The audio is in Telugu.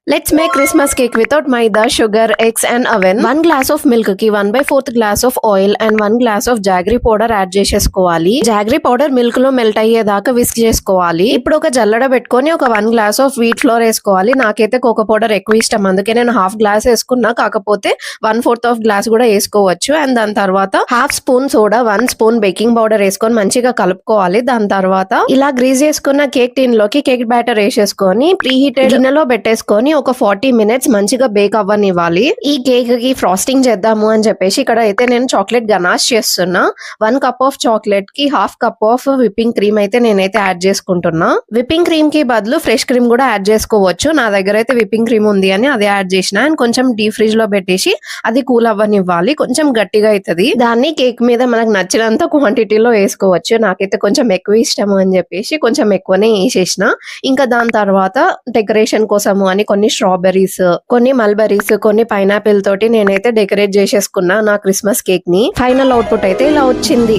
Let's make Christmas cake without maida, sugar, eggs and oven. 1 glass of milk ki 1/4 glass of oil and 1 glass of jaggery powder add చేసేసుకోవాలి. జాగరీ పౌడర్ మిల్క్ లో మెల్ట్ అయ్యేదాకా విస్క్ చేసుకోవాలి. ఇప్పుడు ఒక జల్లడ పెట్టుకొని ఒక 1 గ్లాస్ ఆఫ్ వీట్ ఫ్లోర్ వేసుకోవాలి. నాకైతే కోకో పౌడర్ ఎక్కువ ఇష్టం, అందుకే నేను హాఫ్ గ్లాస్ వేసుకున్నా. కాకపోతే 1/4 ఆఫ్ గ్లాస్ కూడా వేసుకోవచ్చు. అండ్ దాని తర్వాత half spoon soda, 1 spoon baking powder వేసుకొని మంచిగా కలుపుకోవాలి. దాని తర్వాత ఇలా గ్రీజ్ చేసుకున్న కేక్ టిన్ లోకి కేక్ బ్యాటర్ వేసేసుకొని ప్రీ హీటెడ్ గిన్నెలో పెట్టేసుకొని ఒక 40 మినిట్స్ మంచిగా బేక్ అవ్వనివ్వాలి. ఈ కేక్ కి ఫ్రాస్టింగ్ చేద్దాము అని చెప్పేసి ఇక్కడ అయితే నేను చాక్లెట్ గనాష్ చేస్తున్నా. 1 కప్ ఆఫ్ చాక్లెట్ కి half cup of whipping cream అయితే నేనైతే యాడ్ చేసుకుంటున్నా. విప్పింగ్ క్రీమ్ కి బదులు ఫ్రెష్ క్రీమ్ కూడా యాడ్ చేసుకోవచ్చు. నా దగ్గర అయితే విప్పింగ్ క్రీమ్ ఉంది అని అదే యాడ్ చేసిన. అండ్ కొంచెం డీప్ ఫ్రిడ్జ్ లో పెట్టేసి అది కూల్ అవ్వనివ్వాలి. కొంచెం గట్టిగా అవుతుంది. దాన్ని కేక్ మీద మనకు నచ్చినంత క్వాంటిటీలో వేసుకోవచ్చు. నాకైతే కొంచెం ఎక్కువ ఇష్టము అని చెప్పేసి కొంచెం ఎక్కువనే వేసేసిన. ఇంకా దాని తర్వాత డెకరేషన్ కోసము అని కొన్ని స్ట్రాబెర్రీస్, కొన్ని మల్బెర్రీస్, కొన్ని పైనాపిల్ తోటి నేనైతే డెకరేట్ చేసేసుకున్నా నా క్రిస్మస్ కేక్ ని. ఫైనల్ అవుట్పుట్ అయితే ఇలా వచ్చింది.